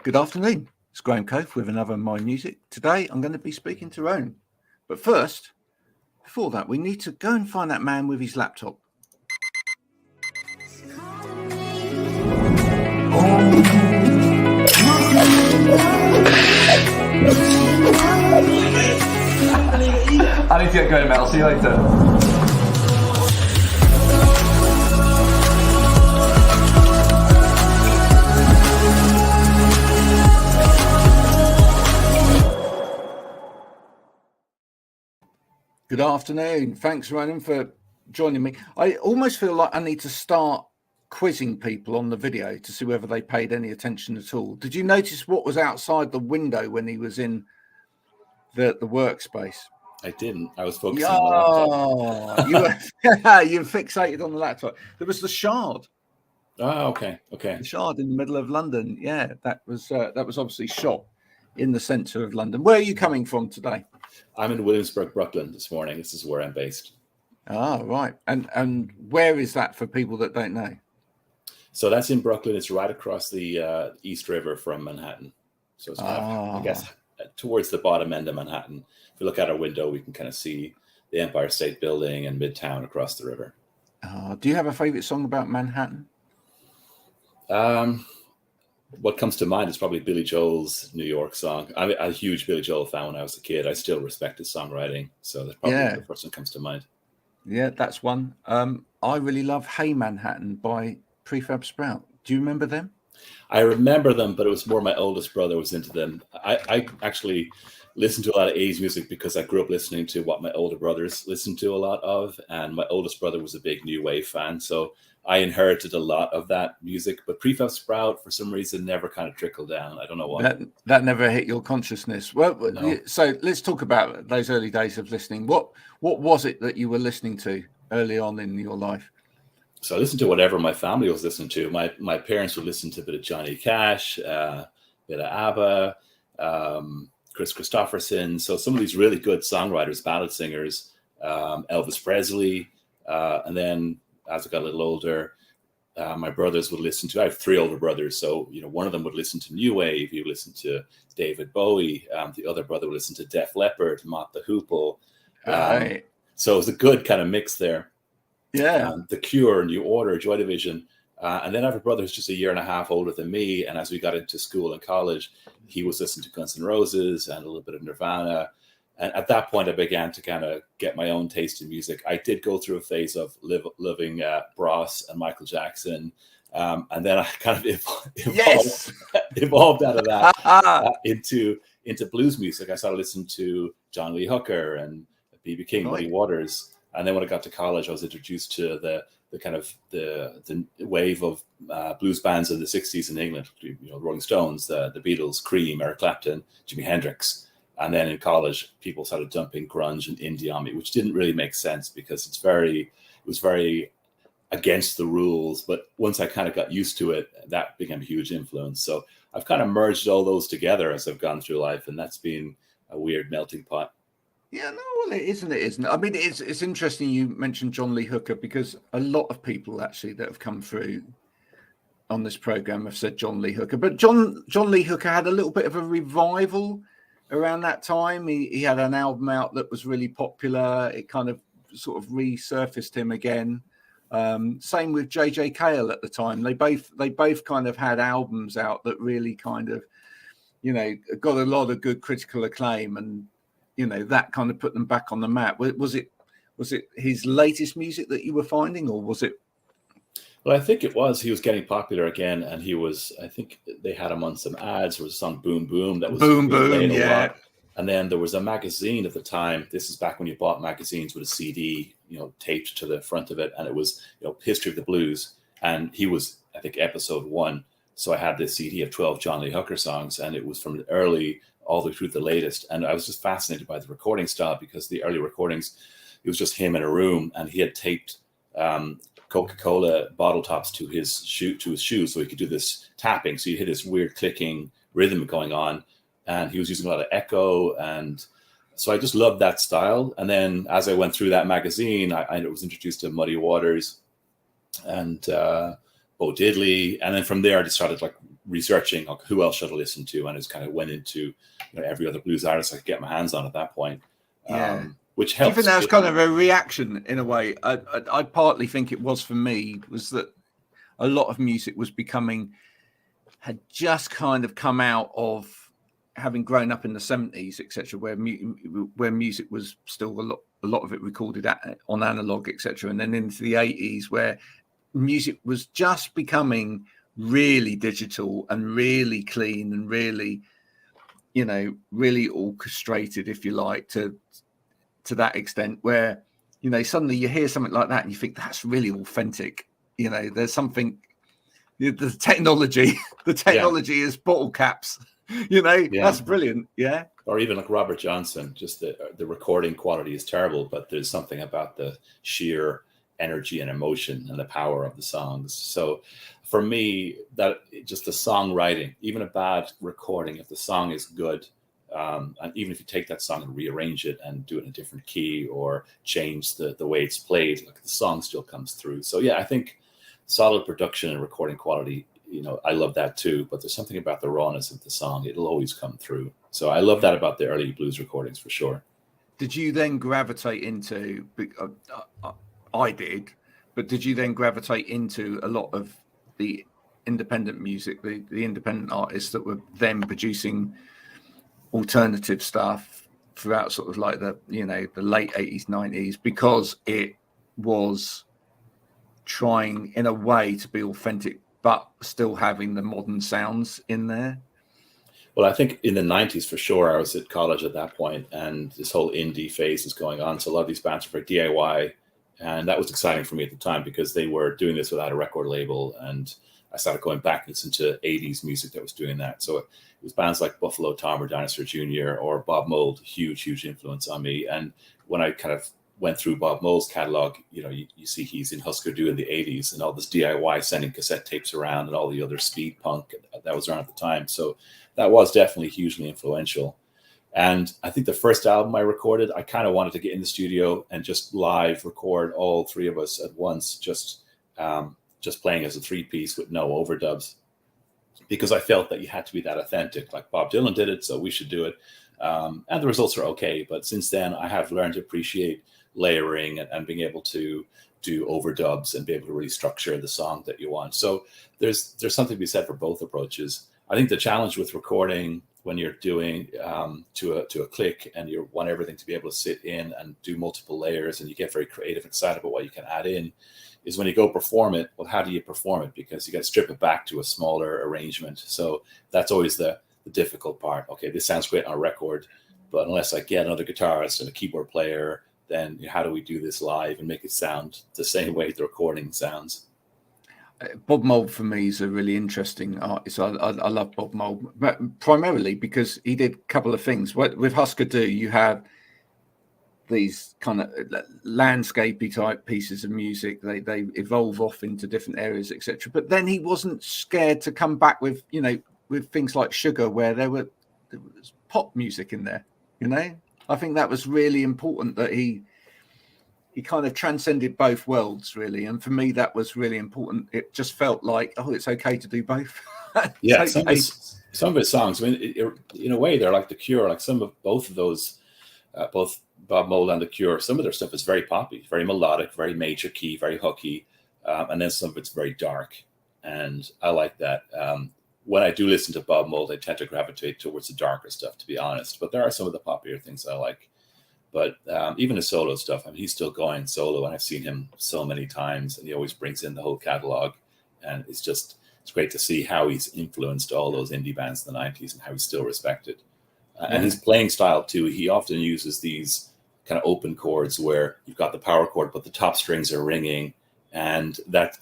Good afternoon. It's Graham Coath with another My Music. Today I'm going to be speaking to Ronan. But first, before that, we need to go and find that man with his laptop. I need to get going, Mel. See you later. Good afternoon. Thanks, Ronan, for joining me. I almost feel like I need to start quizzing people on the video to see whether they paid any attention at all. Did you notice what was outside the window when he was in the workspace? I didn't. I was focusing on the laptop. You were fixated on the laptop. There was the Shard. Oh, okay. The Shard in the middle of London. Yeah, that was obviously shot in the centre of London. Where are you coming from today? I'm in Williamsburg, Brooklyn this morning. This is where I'm based. Ah, right. And where is that for people that don't know? So that's in Brooklyn. It's right across the East River from Manhattan. So it's kind of, I guess, towards the bottom end of Manhattan. If we look out our window, we can kind of see the Empire State Building and Midtown across the river. Do you have a favorite song about Manhattan? What comes to mind is probably Billy Joel's New York song. I'm a huge Billy Joel fan when I was a kid. I still respect his songwriting. So that's probably the first one that comes to mind. Yeah, that's one. I really love Hey Manhattan by Prefab Sprout. Do you remember them? I remember them, but it was more my oldest brother was into them. I actually listened to a lot of 80s music because I grew up listening to what my older brothers listened to a lot of. And my oldest brother was a big New Wave fan. So I inherited a lot of that music, but Prefab Sprout, for some reason, never kind of trickled down. I don't know why. That never hit your consciousness. Well, no. So let's talk about those early days of listening. What was it that you were listening to early on in your life? So I listened to whatever my family was listening to. My parents would listen to a bit of Johnny Cash, a bit of ABBA, Chris Christopherson. So some of these really good songwriters, ballad singers, Elvis Presley, and then as I got a little older, my brothers would listen to, I have three older brothers. So, one of them would listen to New Wave. He would listen to David Bowie. The other brother would listen to Def Leppard, Mott the Hoople. So it was a good kind of mix there. Yeah. The Cure, New Order, Joy Division. And then I have a brother who's just a year and a half older than me. And as we got into school and college, he was listening to Guns N' Roses and a little bit of Nirvana. And at that point, I began to kind of get my own taste in music. I did go through a phase of loving Bros and Michael Jackson. And then I kind of evolved out of that into blues music. I started listening to John Lee Hooker and B.B. King, Muddy Waters. And then when I got to college, I was introduced to the kind of the wave of blues bands of the 60s in England, Rolling Stones, the Beatles, Cream, Eric Clapton, Jimi Hendrix. And then in college, people started dumping grunge and indie on me, which didn't really make sense because it was very against the rules. But once I kind of got used to it, that became a huge influence. So I've kind of merged all those together as I've gone through life, and that's been a weird melting pot. Yeah, no, well, it isn't. I mean, it's interesting you mentioned John Lee Hooker because a lot of people actually that have come through on this program have said John Lee Hooker. But John Lee Hooker had a little bit of a revival around that time. He had an album out that was really popular. It kind of sort of resurfaced him again. Same with JJ Cale at the time. They both kind of had albums out that really kind of, got a lot of good critical acclaim, and that kind of put them back on the map. Was it his latest music that you were finding, or was it? Well, I think it was. He was getting popular again, and I think they had him on some ads. There was a song Boom Boom that was Boom Boom, yeah. And then there was a magazine at the time. This is back when you bought magazines with a CD, taped to the front of it, and it was, History of the Blues. And he was, I think, episode 1. So I had this CD of 12 John Lee Hooker songs, and it was from the early all the way through the latest. And I was just fascinated by the recording style because the early recordings, it was just him in a room, and he had taped Coca-Cola bottle tops to his shoes, so he could do this tapping. So you hit this weird clicking rhythm going on, and he was using a lot of echo, and so I just loved that style. And then as I went through that magazine, I was introduced to Muddy Waters and Bo Diddley, and then from there I just started like researching like, who else should I listen to, and just kind of went into every other blues artist I could get my hands on at that point. Yeah. Which Do you helps. think that was kind of a reaction in a way? I partly think it was for me, was that a lot of music had just kind of come out of having grown up in the 70s, etc., where music was still a lot of it recorded on analog, etc., and then into the 80s where music was just becoming really digital and really clean and really, really orchestrated, if you like, to that extent, where suddenly you hear something like that and you think that's really authentic. There's something. The technology is bottle caps. That's brilliant. Yeah. Or even like Robert Johnson, just the recording quality is terrible, but there's something about the sheer energy and emotion and the power of the songs. So for me, that just the songwriting, even a bad recording, if the song is good, and even if you take that song and rearrange it and do it in a different key or change the way it's played, like the song still comes through. So yeah, I think solid production and recording quality, I love that too, but there's something about the rawness of the song. It'll always come through. So I love that about the early blues recordings for sure. Did you then gravitate into, I did, but did you then gravitate into a lot of the independent music, the independent artists that were then producing alternative stuff throughout sort of like the late 80s, 90s, because it was trying in a way to be authentic but still having the modern sounds in there? Well, I think in the 90s for sure, I was at college at that point, and this whole indie phase is going on. So a lot of these bands were DIY, and that was exciting for me at the time because they were doing this without a record label, and I started going back and listening to 80s music that was doing that. So it was bands like Buffalo Tom or Dinosaur Jr. or Bob Mould, huge influence on me. And when I kind of went through Bob Mould's catalog, you see he's in Husker Du in the 80s and all this DIY sending cassette tapes around and all the other speed punk that was around at the time. So that was definitely hugely influential. And I think the first album I recorded, I kind of wanted to get in the studio and just live record all three of us at once, just playing as a 3-piece with no overdubs, because I felt that you had to be that authentic. Like Bob Dylan did it, so we should do it. And the results are okay. But since then, I have learned to appreciate layering and being able to do overdubs and be able to really structure the song that you want. So there's something to be said for both approaches. I think the challenge with recording when you're doing to a click and you want everything to be able to sit in and do multiple layers and you get very creative, excited about what you can add in, is when you go perform it, well, how do you perform it? Because you got to strip it back to a smaller arrangement. So that's always the difficult part. Okay, this sounds great on a record, but unless I get another guitarist and a keyboard player, then how do we do this live and make it sound the same way the recording sounds? Bob Mould for me is a really interesting artist. I love Bob Mould, but primarily because he did a couple of things. With Husker Du, you have these kind of landscapey type pieces of music. They evolve off into different areas, etc. But then he wasn't scared to come back with with things like Sugar, where there was pop music in there. I think that was really important that he kind of transcended both worlds, really. And for me, that was really important. It just felt like, it's okay to do both. Yeah, some of his songs, I mean, in a way, they're like The Cure. Like both of those, both Bob Mould and The Cure, some of their stuff is very poppy, very melodic, very major key, very hooky. And then some of it's very dark. And I like that. When I do listen to Bob Mould, I tend to gravitate towards the darker stuff, to be honest. But there are some of the poppier things I like. But even his solo stuff, I mean, he's still going solo, and I've seen him so many times, and he always brings in the whole catalog. And it's great to see how he's influenced all those indie bands in the 90s and how he's still respected. And his playing style, too, he often uses these kind of open chords where you've got the power chord, but the top strings are ringing. And that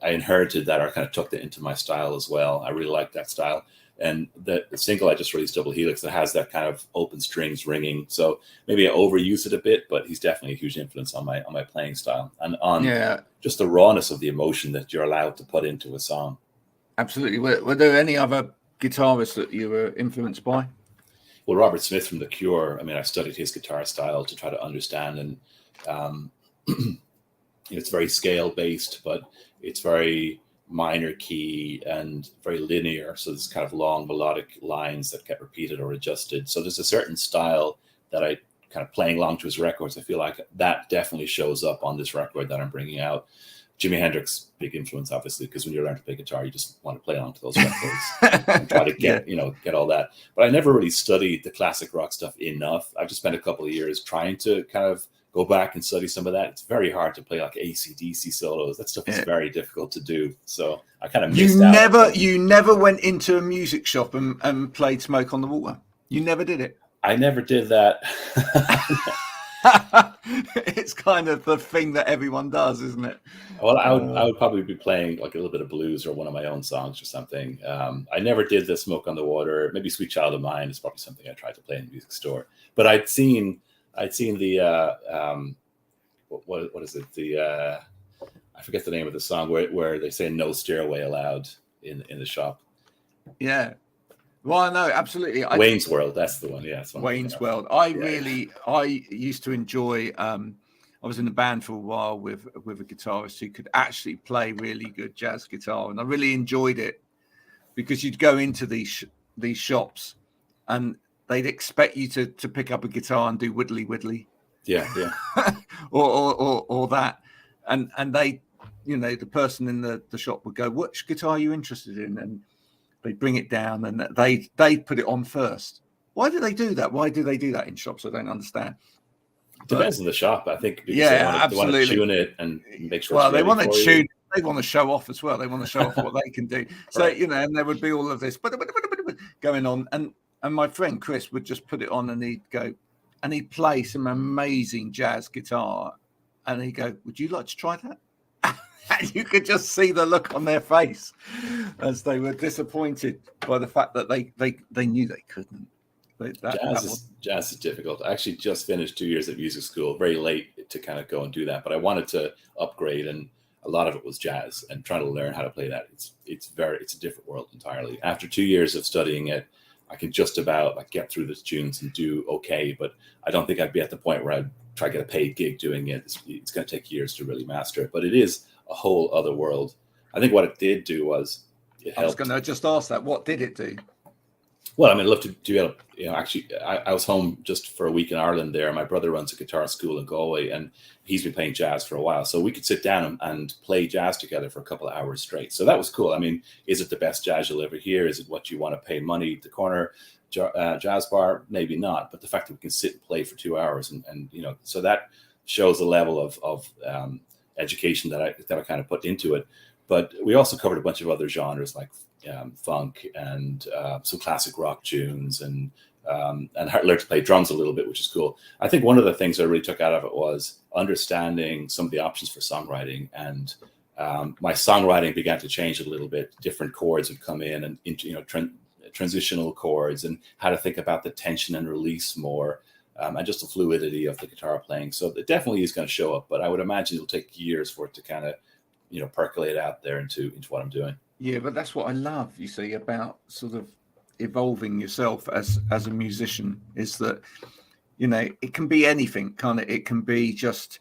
I inherited that, or kind of took that into my style as well. I really like that style. And the single I just released, Double Helix, that has that kind of open strings ringing. So maybe I overuse it a bit, but he's definitely a huge influence on my playing style and on just the rawness of the emotion that you're allowed to put into a song. Absolutely. Were there any other guitarists that you were influenced by? Well, Robert Smith from The Cure. I mean, I studied his guitar style to try to understand, and it's very scale based, but it's very minor key and very linear. So there's kind of long melodic lines that get repeated or adjusted. So there's a certain style that I kind of playing along to his records. I feel like that definitely shows up on this record that I'm bringing out. Jimi Hendrix, big influence, obviously, because when you learn to play guitar, you just want to play along to those records and try to get, get all that. But I never really studied the classic rock stuff enough. I've just spent a couple of years trying to kind of go back and study some of that. It's very hard to play like AC/DC solos. That stuff is very difficult to do. So I kind of missed out. You never went into a music shop and played Smoke on the Water. You never did it. I never did that. It's kind of the thing that everyone does, isn't it? Well, I would probably be playing like a little bit of blues or one of my own songs or something. I never did the Smoke on the Water. Maybe Sweet Child of Mine is probably something I tried to play in the music store. But I'd seen the what is it? The I forget the name of the song where they say no stairway allowed in the shop. Yeah. Well, no, absolutely. Wayne's World, that's the one. Yeah, Wayne's World. I used to enjoy. I was in a band for a while with a guitarist who could actually play really good jazz guitar, and I really enjoyed it because you'd go into these shops, and they'd expect you to pick up a guitar and do whittly whittly. Yeah. or that, and they, the person in the shop would go, "Which guitar are you interested in?" And they bring it down and they put it on first. Why do they do that? Why do they do that in shops? I don't understand. Depends on the shop, I think. Because absolutely. They want to tune it and make sure. Well, they want to tune. They want to show off as well. They want to show off what they can do. So right. And there would be all of this going on, and my friend Chris would just put it on, and he'd go, and he'd play some amazing jazz guitar, and he'd go, "Would you like to try that?" And you could just see the look on their face as they were disappointed by the fact that they knew they couldn't. Jazz is difficult. I actually just finished 2 years at music school, very late to kind of go and do that. But I wanted to upgrade, and a lot of it was jazz and trying to learn how to play that. It's a different world entirely. After 2 years of studying it, I can just about get through the tunes and do okay. But I don't think I'd be at the point where I'd try to get a paid gig doing it. It's going to take years to really master it. But it is a whole other world. I think what it did do was it helped. I was going to just ask that. What did it do? Well, I mean, I'd love to do, actually, I was home just for a week in Ireland there. My brother runs a guitar school in Galway, and he's been playing jazz for a while. So we could sit down and play jazz together for a couple of hours straight. So that was cool. I mean, is it the best jazz you'll ever hear? Is it what you want to pay money at the corner jazz bar? Maybe not. But the fact that we can sit and play for 2 hours and so that shows the level of education that I kind of put into it. But we also covered a bunch of other genres like funk and some classic rock tunes and learned to play drums a little bit, which is cool. I think one of the things I really took out of it was understanding some of the options for songwriting, and my songwriting began to change a little bit. Different chords would come in, and transitional chords, and how to think about the tension and release more. And just the fluidity of the guitar playing. So it definitely is going to show up, but I would imagine it'll take years for it to kind of, percolate out there into what I'm doing. Yeah, but that's what I love, you see, about sort of evolving yourself as a musician, is that, it can be anything, can't it? It can be just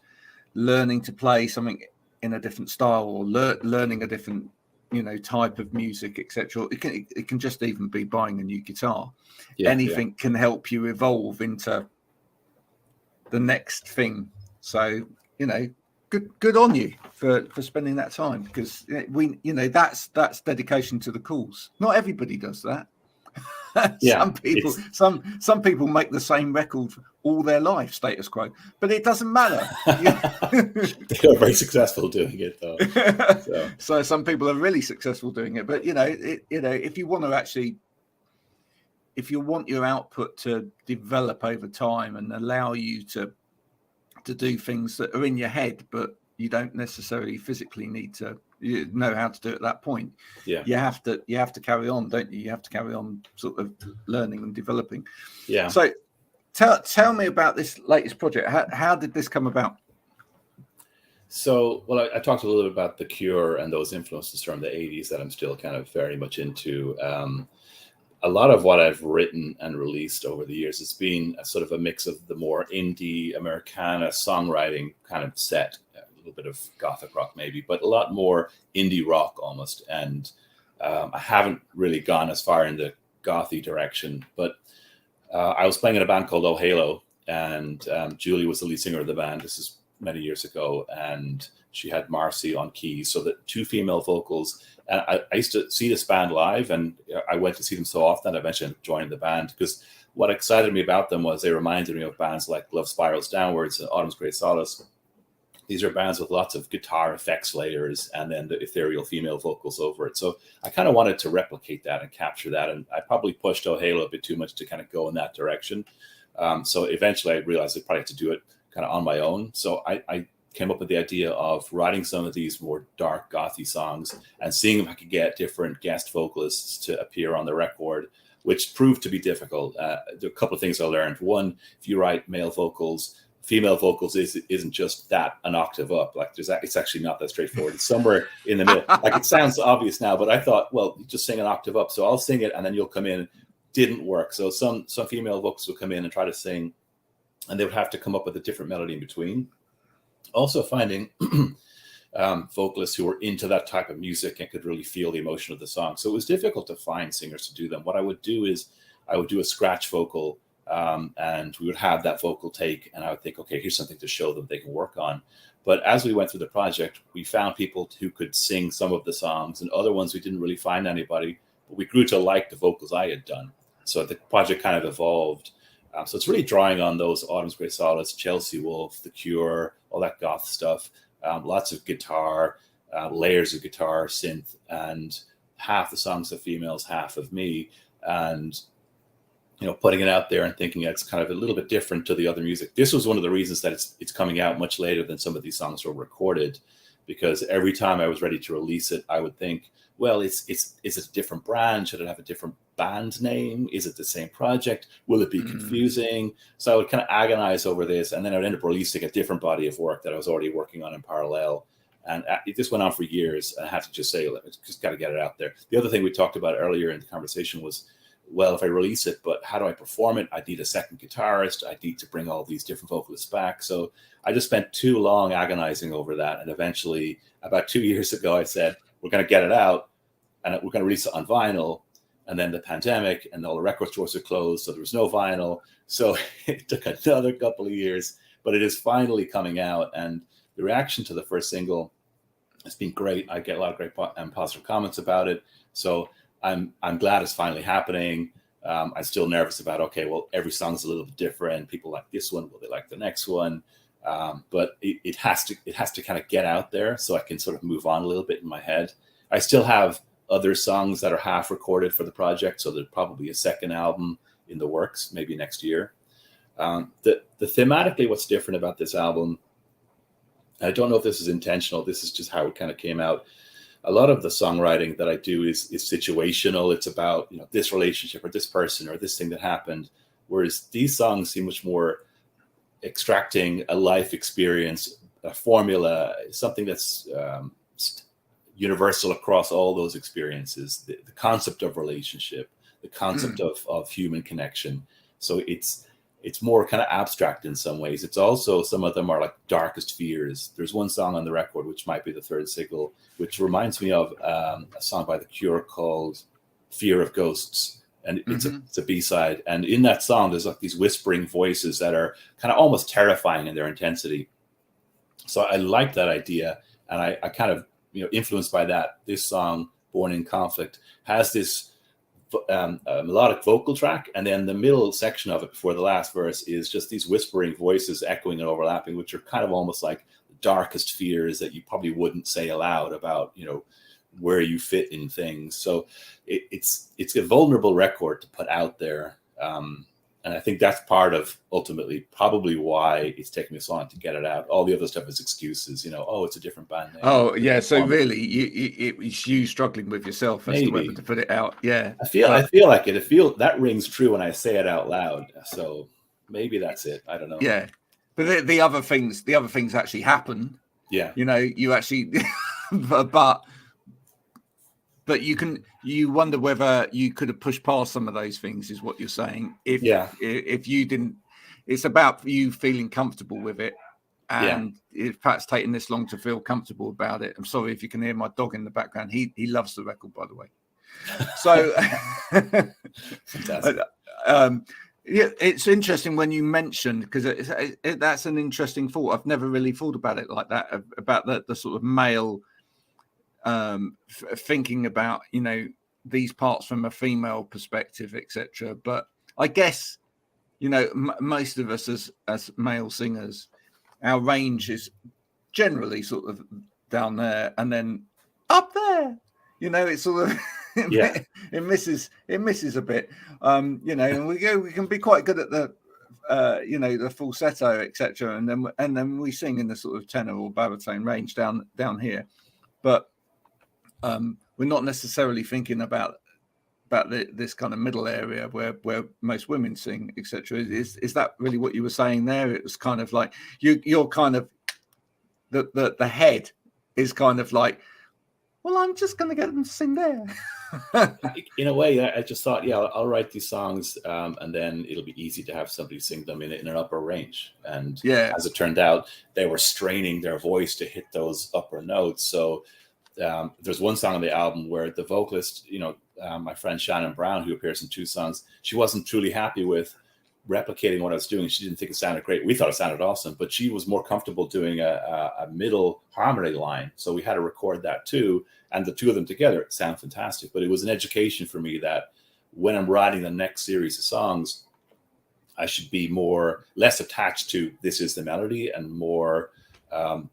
learning to play something in a different style, or learning a different, type of music, etc. It can just even be buying a new guitar. Yeah, anything can help you evolve into the next thing. So good on you for spending that time, because that's dedication to the cause. Not everybody does that. Some people make the same record all their life, status quo, but it doesn't matter. They are very successful doing it though. So some people are really successful doing it, but if you want to actually, if you want your output to develop over time and allow you to do things that are in your head, but you don't necessarily physically need to know how to do it at that point. Yeah, you have to carry on, don't you? You have to carry on sort of learning and developing. Yeah. So tell me about this latest project. How did this come about? So, well, I talked a little bit about The Cure and those influences from the 80s that I'm still kind of very much into. A lot of what I've written and released over the years has been a sort of a mix of the more indie Americana songwriting kind of set, little bit of gothic rock maybe, but a lot more indie rock almost. And I haven't really gone as far in the gothy direction, but I was playing in a band called Oh Halo, and Julie was the lead singer of the band. This is many years ago, and she had Marcy on keys, so that 2 female vocals. And I used to see this band live, and I went to see them so often that I eventually joined the band, because what excited me about them was they reminded me of bands like Love Spirals Downwards and Autumn's Great Solace. These are bands with lots of guitar effects layers and then the ethereal female vocals over it. So I kind of wanted to replicate that and capture that. And I probably pushed Oh Halo a bit too much to kind of go in that direction. So eventually I realized I probably had to do it kind of on my own. So I came up with the idea of writing some of these more dark gothy songs and seeing if I could get different guest vocalists to appear on the record, which proved to be difficult. There are a couple of things I learned. One, if you write male vocals, female vocals isn't just that an octave up. Like it's actually not that straightforward. It's somewhere in the middle. Like it sounds obvious now, but I thought, well, you just sing an octave up. So I'll sing it and then you'll come in. Didn't work. So some female vocals would come in and try to sing, and they would have to come up with a different melody in between. Also finding vocalists who were into that type of music and could really feel the emotion of the song. So it was difficult to find singers to do them. What I would do is I would do a scratch vocal, and we would have that vocal take, and I would think, okay, here's something to show them they can work on. But as we went through the project, we found people who could sing some of the songs, and other ones we didn't really find anybody, but we grew to like the vocals I had done. So the project kind of evolved. So it's really drawing on those Autumn's Great Solace, Chelsea Wolfe, The Cure, all that goth stuff. Lots of guitar, layers of guitar, synth, and half the songs of females, half of me. And, putting it out there and thinking it's kind of a little bit different to the other music. This was one of the reasons that it's coming out much later than some of these songs were recorded, because every time I was ready to release it, I would think, well, is it a different brand? Should it have a different band name? Is it the same project? Will it be confusing? So I would kind of agonize over this, and then I would end up releasing a different body of work that I was already working on in parallel. And it just went on for years, and I had to just say, just got to get it out there. The other thing we talked about earlier in the conversation was, well, if I release it, but how do I perform it? I need a second guitarist. I need to bring all these different vocalists back. So I just spent too long agonizing over that. And eventually, about 2 years ago, I said, we're going to get it out, and we're going to release it on vinyl. And then the pandemic and all the record stores are closed, so there was no vinyl. So it took another couple of years, but it is finally coming out. And the reaction to the first single has been great. I get a lot of great positive comments about it. So I'm glad it's finally happening. I'm still nervous about, okay, well, every song's a little bit different. People like this one, will they like the next one? But it has to kind of get out there so I can sort of move on a little bit in my head. I still have other songs that are half recorded for the project, so there's probably a second album in the works, maybe next year. The thematically, what's different about this album, I don't know if this is intentional, this is just how it kind of came out. A lot of the songwriting that I do is situational. It's about, this relationship or this person or this thing that happened, whereas these songs seem much more extracting a life experience, a formula, something that's universal across all those experiences, the concept of relationship, the concept of human connection. So it's more kind of abstract in some ways. It's also, some of them are like darkest fears. There's one song on the record, which might be the third single, which reminds me of a song by The Cure called Fear of Ghosts. And it's a B-side. And in that song, there's like these whispering voices that are kind of almost terrifying in their intensity. So I like that idea. And I kind of, influenced by that, this song, Born in Conflict, has this melodic vocal track, and then the middle section of it before the last verse is just these whispering voices echoing and overlapping, which are kind of almost like the darkest fears that you probably wouldn't say aloud about, where you fit in things. So it's a vulnerable record to put out there. And I think that's part of ultimately probably why it's taken me so long to get it out. All the other stuff is excuses, it's a different band name. Oh, yeah. So really, it was you struggling with yourself as to whether to put it out. Yeah. I feel like it. That rings true when I say it out loud. So maybe that's it. I don't know. Yeah. But the other things actually happen. Yeah. You actually, but you wonder whether you could have pushed past some of those things, is what you're saying. If you didn't, it's about you feeling comfortable with it. and if Pat's taking this long to feel comfortable about it, I'm sorry if you can hear my dog in the background. He loves the record, by the way. So fantastic. Yeah, it's interesting when you mentioned, because that's an interesting thought. I've never really thought about it like that, about the sort of male thinking about, you know, these parts from a female perspective, etc. But I guess, you know, most of us as male singers, our range is generally sort of down there and then up there. You know, it's sort of it misses a bit. You know, and we can be quite good at the you know, the falsetto, etc. And then we sing in the sort of tenor or baritone range down here. But we're not necessarily thinking about this kind of middle area where most women sing, etc. Is that really what you were saying there? It was kind of like you're kind of the head is kind of like, well, I'm just going to get them to sing there. In a way, I just thought, I'll write these songs, and then it'll be easy to have somebody sing them in an upper range. And as it turned out, they were straining their voice to hit those upper notes. So there's one song on the album where the vocalist, you know, my friend Shannon Brown, who appears in 2 songs, she wasn't truly happy with replicating what I was doing. She didn't think it sounded great. We thought it sounded awesome, but she was more comfortable doing a middle harmony line. So we had to record that too. And the 2 of them together sound fantastic. But it was an education for me that when I'm writing the next series of songs, I should be less attached to this is the melody and more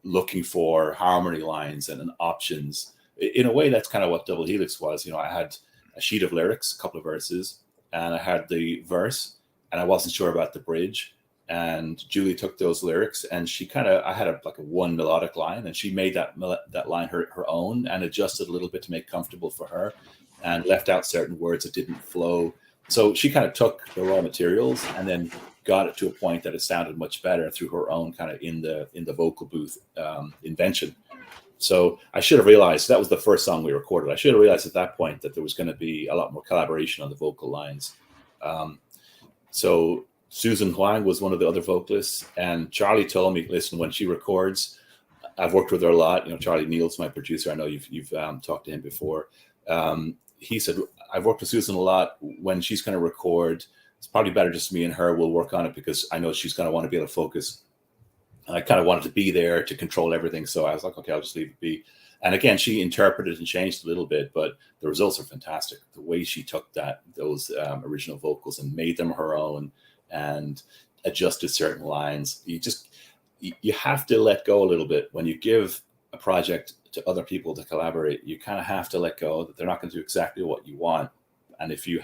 looking for harmony lines and options. In a way, that's kind of what Double Helix was. You know, I had a sheet of lyrics, a couple of verses, and I had the verse, and I wasn't sure about the bridge. And Julie took those lyrics, and I had a one melodic line, and she made that line her own and adjusted a little bit to make it comfortable for her, and left out certain words that didn't flow. So she kind of took the raw materials and then got it to a point that it sounded much better through her own kind of in the vocal booth invention. So I should have realized that was the first song we recorded. I should have realized at that point that there was going to be a lot more collaboration on the vocal lines. So Susan Huang was one of the other vocalists, and Charlie told me, listen, when she records, I've worked with her a lot. You know, Charlie Neal's my producer. I know you've talked to him before. He said, I've worked with Susan a lot. When she's going to record, it's probably better just me and her will work on it, because I know she's going to want to be able to focus. And I kind of wanted to be there to control everything. So I was like, okay, I'll just leave it be. And again, she interpreted and changed a little bit, but the results are fantastic. The way she took those original vocals and made them her own and adjusted certain lines. You have to let go a little bit when you give a project to other people to collaborate. You kind of have to let go that they're not going to do exactly what you want. And if you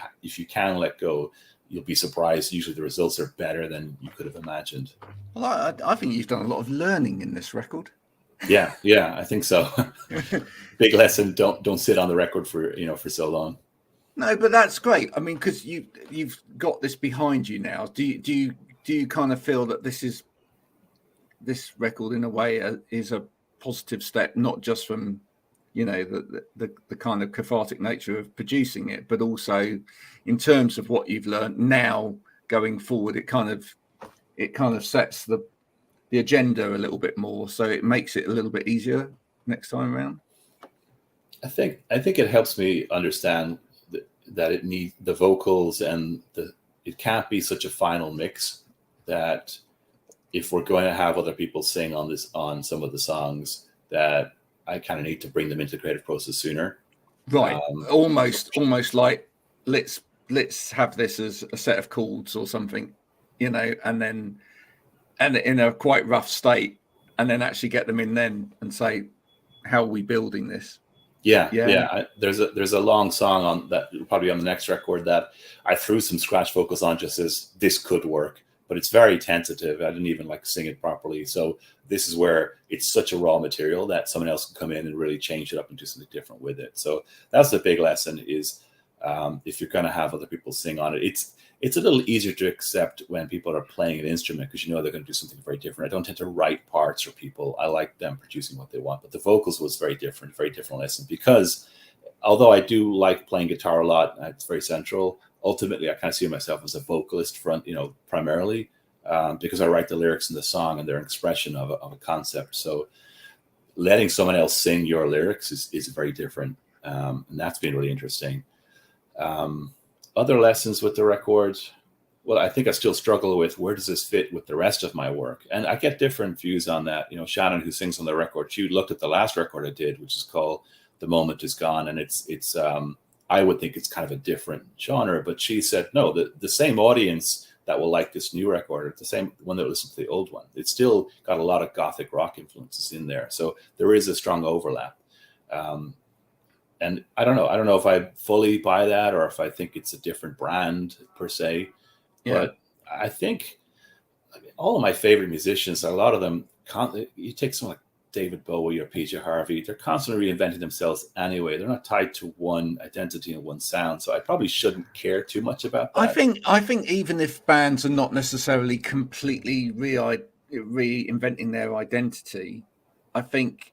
can let go, you'll be surprised. Usually the results are better than you could have imagined. Well, I think you've done a lot of learning in this record. Yeah, I think so. Big lesson. Don't sit on the record for so long. No, but that's great. I mean, because you've got this behind you now. Do you kind of feel that this record in a way is a positive step, not just from, you know, the kind of cathartic nature of producing it, but also in terms of what you've learned now going forward? It kind of sets the agenda a little bit more, so it makes it a little bit easier next time around. I think it helps me understand that it needs the vocals and it can't be such a final mix, that if we're going to have other people sing on some of the songs, that I kind of need to bring them into the creative process sooner. Right. Almost like let's have this as a set of chords or something, you know, and in a quite rough state, and then actually get them in then and say, how are we building this? Yeah. There's a long song on that, probably on the next record, that I threw some scratch vocals on just as this could work, but it's very tentative. I didn't even sing it properly. So this is where it's such a raw material that someone else can come in and really change it up and do something different with it. So that's the big lesson is if you're going to have other people sing on it, it's a little easier to accept when people are playing an instrument, because you know they're going to do something very different. I don't tend to write parts for people. I like them producing what they want. But the vocals was very different lesson, because although I do like playing guitar a lot, it's very central. Ultimately, I kind of see myself as a vocalist primarily. because I write the lyrics in the song and they're an expression of a concept. So letting someone else sing your lyrics is very different. And that's been really interesting. Other lessons with the record, well, I think I still struggle with where does this fit with the rest of my work? And I get different views on that. You know, Shannon, who sings on the record, she looked at the last record I did, which is called The Moment Is Gone. And it's I would think it's kind of a different genre, but she said, no, the same audience that will like this new record, or the same one that listened to the old one. It's still got a lot of gothic rock influences in there. So there is a strong overlap. And I don't know if I fully buy that or if I think it's a different brand per se. Yeah. But I think all of my favorite musicians, a lot of them, you take someone like David Bowie or PJ Harvey, they're constantly reinventing themselves anyway. They're not tied to one identity and one sound. So I probably shouldn't care too much about that. I think even if bands are not necessarily completely reinventing their identity, I think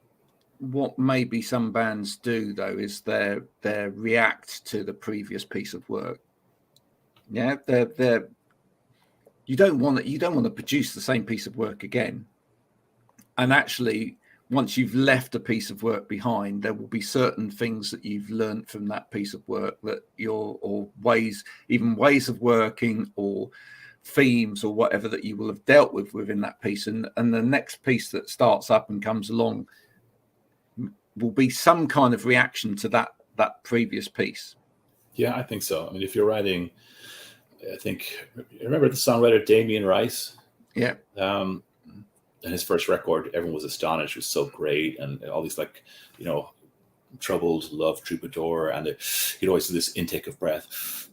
what maybe some bands do though is they react to the previous piece of work. Yeah, you don't want to produce the same piece of work again. And actually, once you've left a piece of work behind, there will be certain things that you've learned from that piece of work that ways of working or themes or whatever that you will have dealt with within that piece. And the next piece that starts up and comes along will be some kind of reaction to that previous piece. Yeah, I think so. I mean, if you're writing, remember the songwriter Damien Rice? Yeah. And his first record, everyone was astonished. It was so great. And all these troubled love troubadour. And he'd always do this intake of breath,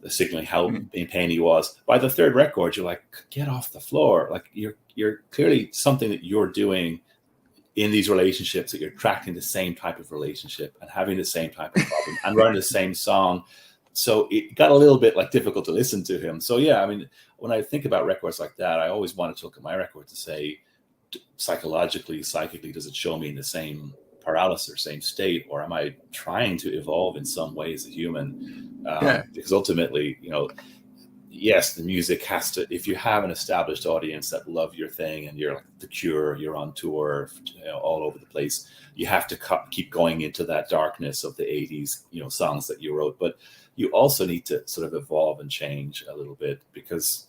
signaling how in pain he was. By the third record, you're like, get off the floor. Like you're clearly something that you're doing in these relationships, that you're tracking the same type of relationship and having the same type of problem and writing the same song. So it got a little bit difficult to listen to him. So yeah, I mean, when I think about records like that, I always wanted to look at my record to say, psychologically, psychically, does it show me in the same paralysis, same state, or am I trying to evolve in some way as a human? Because ultimately, yes, the music has to, if you have an established audience that love your thing and you're like The Cure, you're on tour all over the place, you have to keep going into that darkness of the 80s, songs that you wrote. But you also need to sort of evolve and change a little bit, because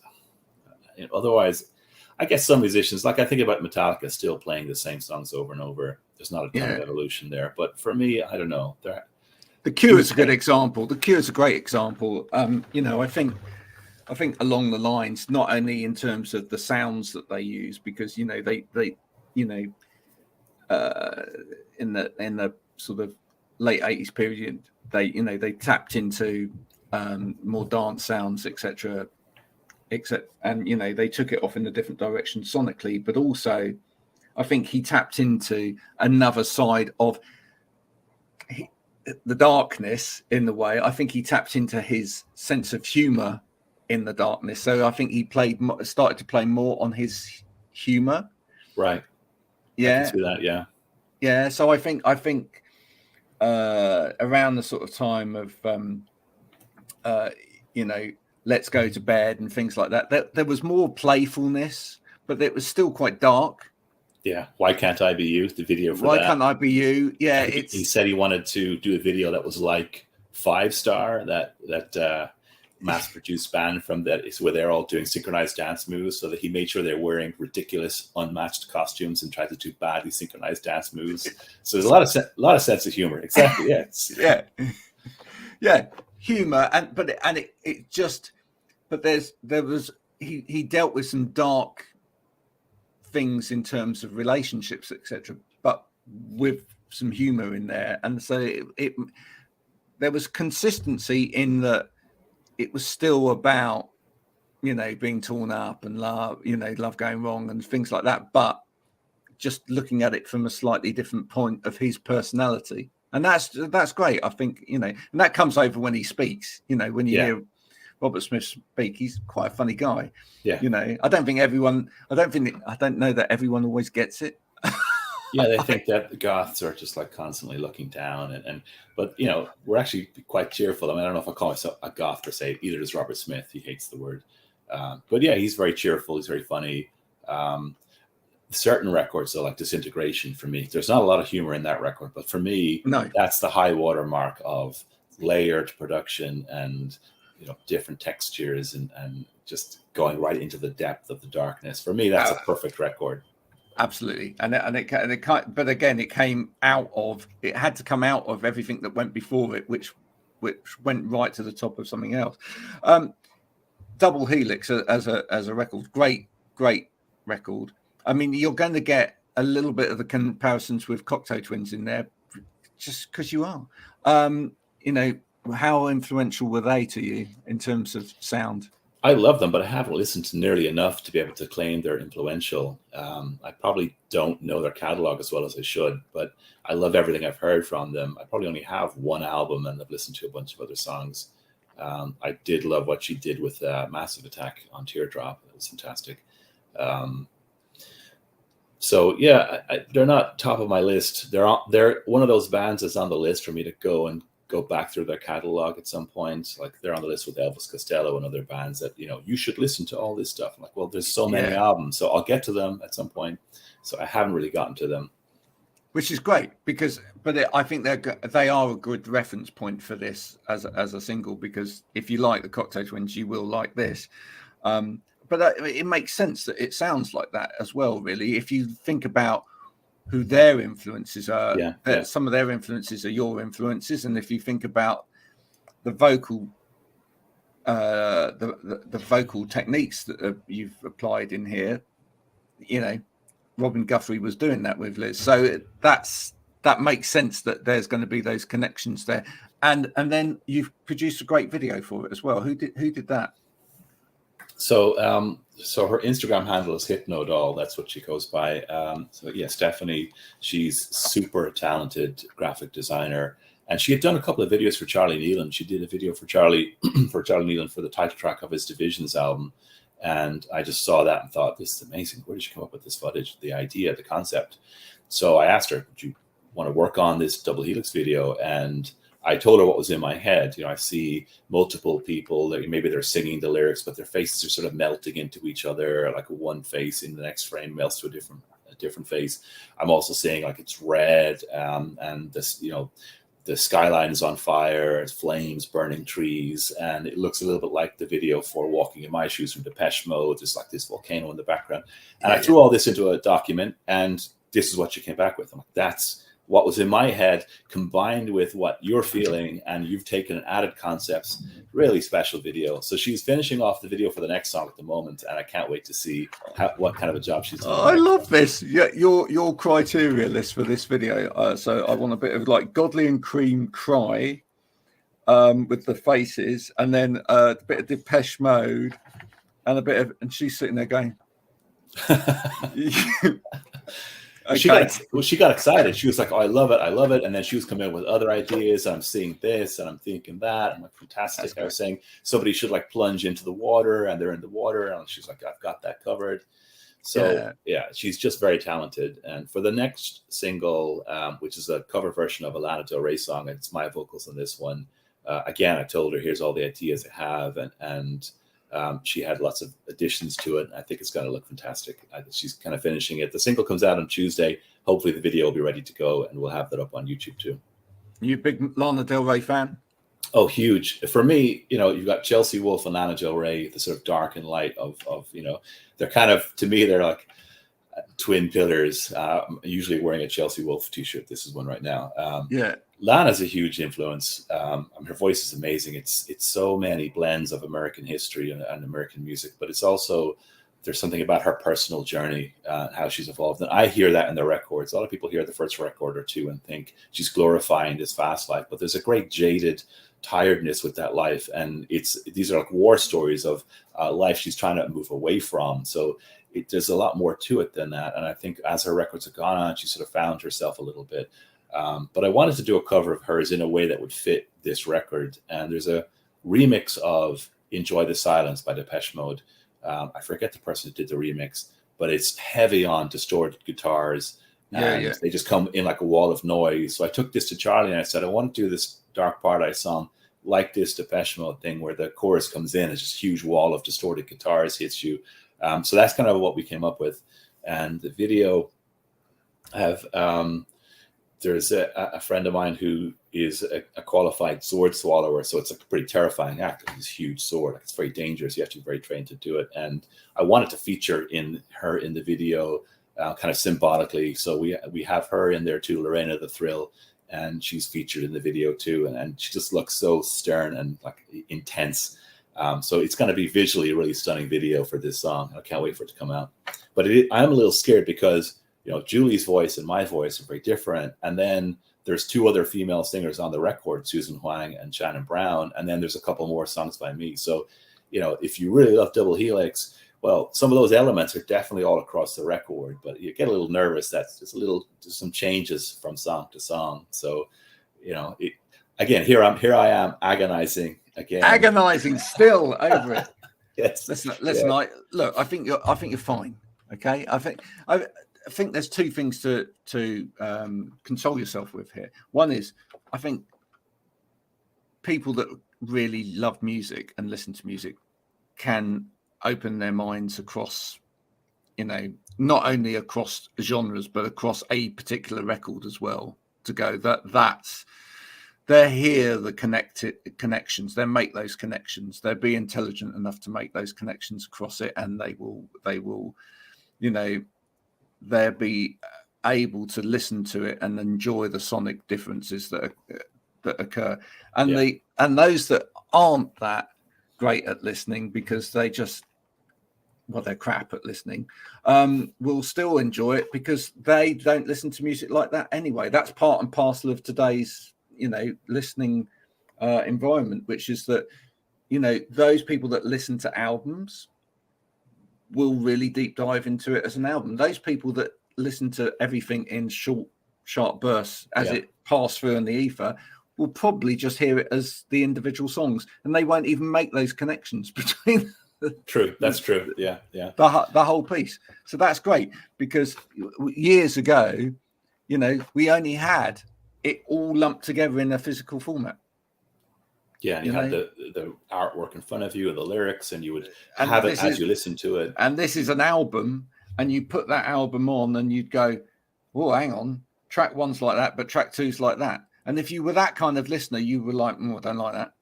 otherwise, I guess some musicians, like I think about Metallica, still playing the same songs over and over. There's not a ton of evolution there. But for me, I don't know. The Cure is a good example. The Cure is a great example. I think along the lines, not only in terms of the sounds that they use, because in the sort of late 80s period, they tapped into more dance sounds, etc. And they took it off in a different direction sonically, but also I think he tapped into another side of the darkness in the way. I think he tapped into his sense of humor in the darkness. So I think he started to play more on his humor. Right. Yeah. I can see that. Yeah. Yeah. So I think around the sort of time of Let's Go to Bed and things like that, there was more playfulness, but it was still quite dark. Yeah. Why Can't I Be You? The video for Why that. Can't I Be You? Yeah. He said he wanted to do a video that was like 5 Star, that mass-produced band from that is where they're all doing synchronized dance moves, so that he made sure they're wearing ridiculous, unmatched costumes and tried to do badly synchronized dance moves. So there's a lot of sense of humor. Exactly. Yeah. Yeah. Humor, he dealt with some dark things in terms of relationships, etc., but with some humor in there, and so there was consistency in that it was still about being torn up and love going wrong and things like that, but just looking at it from a slightly different point of his personality. And that's great. I think, and that comes over when he speaks, when you hear Robert Smith speak, he's quite a funny guy. Yeah. I don't know that everyone always gets it. Yeah. They think that the goths are just constantly looking down but we're actually quite cheerful. I mean, I don't know if I call myself a goth per se, either does Robert Smith. He hates the word. But yeah, he's very cheerful. He's very funny. Certain records, though, like Disintegration, for me, there's not a lot of humor in that record, but for me, No. that's the high water mark of layered production and, you know, different textures and just going right into the depth of the darkness. For me, that's a perfect record. Absolutely, and it but again, it came out of, it had to come out of everything that went before it, which went right to the top of something else. Double Helix as a record, great record. I mean, you're going to get a little bit of the comparisons with Cocteau Twins in there, just because you are. You know, how influential were they to you in terms of sound? I love them, but I haven't listened to nearly enough to be able to claim they're influential. I probably don't know their catalog as well as I should, but I love everything I've heard from them. I probably only have one album, and I've listened to a bunch of other songs. I did love what she did with Massive Attack on Teardrop. It was fantastic. So yeah, they're not top of my list. They're one of those bands that's on the list for me to go back through their catalog at some point. Like, they're on the list with Elvis Costello and other bands that, you know, you should listen to all this stuff. I'm like, well, there's so many albums, so I'll get to them at some point. So I haven't really gotten to them, which is great I think they are a good reference point for this as a single, because if you like the Cocteau Twins, you will like this. But it makes sense that it sounds like that as well, really. If you think about who their influences are, some of their influences are your influences. And if you think about the vocal the vocal techniques that you've applied in here, you know, Robin Guthrie was doing that with Liz. So that makes sense that there's going to be those connections there. And then you've produced a great video for it as well. Who did that? So her Instagram handle is HypnoDoll. That's what she goes by. So yeah, Stephanie, she's super talented graphic designer, and she had done a couple of videos for Charlie Nealon. She did a video for Charlie Nealon for the title track of his Divisions album, and I just saw that and thought, this is amazing. Where did she come up with this footage, the idea, the concept? So I asked her, would you want to work on this Double Helix video? And I told her what was in my head. You know, I see multiple people that maybe they're singing the lyrics, but their faces are sort of melting into each other. Like one face in the next frame melts to a different face. I'm also seeing like it's red, and this, you know, the skyline is on fire, it's flames, burning trees, and it looks a little bit like the video for Walking in My Shoes from Depeche Mode. There's like this volcano in the background, and I threw all this into a document, and this is what she came back with. I'm like, that's what was in my head combined with what you're feeling, and you've taken and added concepts. Really special video. So she's finishing off the video for the next song at the moment, and I can't wait to see what kind of a job she's doing. I love this. Yeah, your criteria list for this video. So I want a bit of like Godley and Cream Cry with the faces, and then a bit of Depeche Mode, and she's sitting there going. Okay. She got excited. She was like, oh, I love it. And then she was coming up with other ideas. I'm seeing this and I'm thinking that. I'm like, fantastic. I was saying somebody should like plunge into the water, and they're in the water. And she's like, I've got that covered. So yeah, she's just very talented. And for the next single, which is a cover version of a Lana Del Rey song, it's my vocals on this one. Again, I told her, here's all the ideas I have. And she had lots of additions to it. I think it's going to look fantastic. She's kind of finishing it. The single comes out on Tuesday. Hopefully the video will be ready to go, and we'll have that up on YouTube too. You a big Lana Del Rey fan? Oh, huge. For me, you know, you've got Chelsea Wolfe and Lana Del Rey, the sort of dark and light of you know, they're kind of, to me, they're like twin pillars. I'm usually wearing a Chelsea Wolfe t-shirt. This is one right now. Lana's a huge influence. Her voice is amazing. It's so many blends of American history and American music, but it's also, there's something about her personal journey, how she's evolved. And I hear that in the records. A lot of people hear the first record or two and think she's glorifying this fast life, but there's a great jaded tiredness with that life. And these are like war stories of life she's trying to move away from. So there's a lot more to it than that. And I think as her records have gone on, she sort of found herself a little bit. But I wanted to do a cover of hers in a way that would fit this record. And there's a remix of Enjoy the Silence by Depeche Mode. I forget the person who did the remix, but it's heavy on distorted guitars. And they just come in like a wall of noise. So I took this to Charlie and I said, I want to do this Dark Paradise song, like this Depeche Mode thing where the chorus comes in, it's just a huge wall of distorted guitars hits you. So that's kind of what we came up with. And the video have there's a friend of mine who is a qualified sword swallower, so it's a pretty terrifying act. This huge sword, it's very dangerous. You have to be very trained to do it. And I wanted to feature her in the video, kind of symbolically. So we have her in there too, Lorena the Thrill, and she's featured in the video too. And she just looks so stern and like intense. So it's going to be visually a really stunning video for this song. I can't wait for it to come out. But I'm a little scared because, you know, Julie's voice and my voice are very different. And then there's two other female singers on the record, Susan Huang and Shannon Brown. And then there's a couple more songs by me. So, you know, if you really love Double Helix, well, some of those elements are definitely all across the record, but you get a little nervous that there's some changes from song to song. So, you know, again, here I am agonizing again. Agonizing still over it. Yes. Listen. Yeah. Look, I think you're fine. Okay. I think there's two things to console yourself with here. One is, I think people that really love music and listen to music can open their minds across, you know, not only across genres but across a particular record as well, to go that's they're here, the connections, they make those connections, they'll be intelligent enough to make those connections across it, and they will, you know, they'll be able to listen to it and enjoy the sonic differences that occur. And and those that aren't that great at listening because they just, well, they're crap at listening, will still enjoy it because they don't listen to music like that anyway. That's part and parcel of today's, you know, listening environment, which is that, you know, those people that listen to albums will really deep dive into it as an album. Those people that listen to everything in short, sharp bursts as it passed through in the ether will probably just hear it as the individual songs, and they won't even make those connections between True, that's true. Yeah. The whole piece. So that's great, because years ago, you know, we only had it all lumped together in a physical format. Yeah, and you had the artwork in front of you and the lyrics, and you would have it as you listen to it. And this is an album, and you put that album on, and you'd go, "Oh, hang on, track one's like that, but track two's like that." And if you were that kind of listener, you were like, "I don't like that."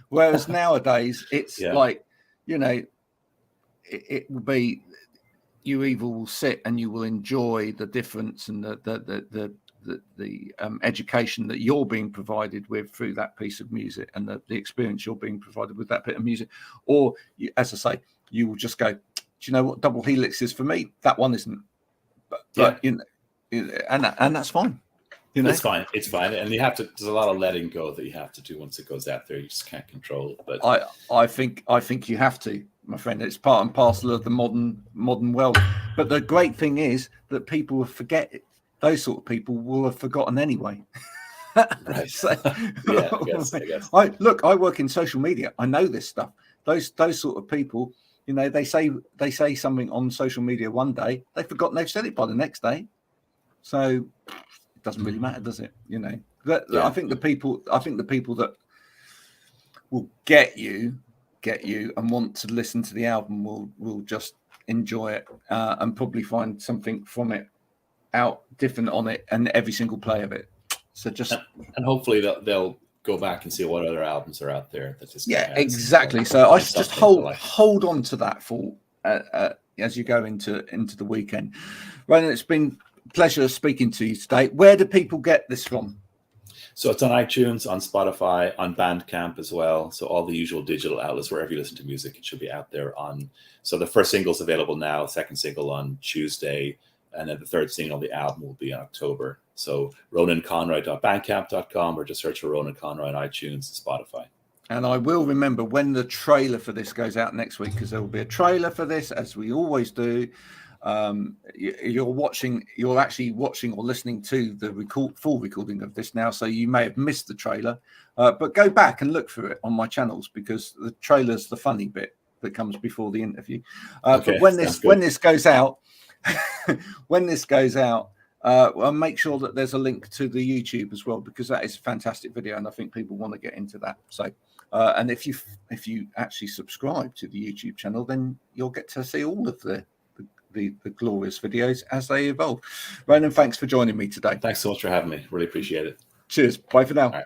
Whereas nowadays, it's like, you know, it will be, you either will sit and you will enjoy the difference and the education that you're being provided with through that piece of music, and the experience you're being provided with that bit of music, or you, as I say, you will just go, "Do you know what Double Helix is for me? That one isn't." But you know, and that's fine. You know? It's fine, and you have to. There's a lot of letting go that you have to do once it goes out there. You just can't control it. But I think you have to, my friend. It's part and parcel of the modern world. But the great thing is that people will forget it. Those sort of people will have forgotten anyway. Right. So, I guess. I work in social media. I know this stuff. Those sort of people, you know, they say something on social media one day, they've forgotten they've said it by the next day. So it doesn't really matter, does it? You know, I think the people that will get you and want to listen to the album will just enjoy it and probably find something from it out different on it and every single play of it. So just and hopefully they'll go back and see what other albums are out there. That just exactly. So I just hold on to that thought as you go into the weekend. Ronan, it's been a pleasure speaking to you today. Where do people get this from? So it's on iTunes, on Spotify, on Bandcamp as well. So all the usual digital outlets, wherever you listen to music, it should be out there. So the first single's available now, second single on Tuesday, and then the third single on the album will be in October. So ronanconroy.bandcamp.com, or just search for Ronan Conroy on iTunes and Spotify. And I will remember when the trailer for this goes out next week, because there will be a trailer for this, as we always do. You're actually watching or listening to the full recording of this now, so you may have missed the trailer, but go back and look for it on my channels, because the trailer's the funny bit that comes before the interview. But when this goes out, Well, make sure that there's a link to the YouTube as well, because that is a fantastic video, and I think people want to get into that. So, and if you actually subscribe to the YouTube channel, then you'll get to see all of the glorious videos as they evolve. Ronan, thanks for joining me today. Thanks so much for having me. Really appreciate it. Cheers. Bye for now. All right.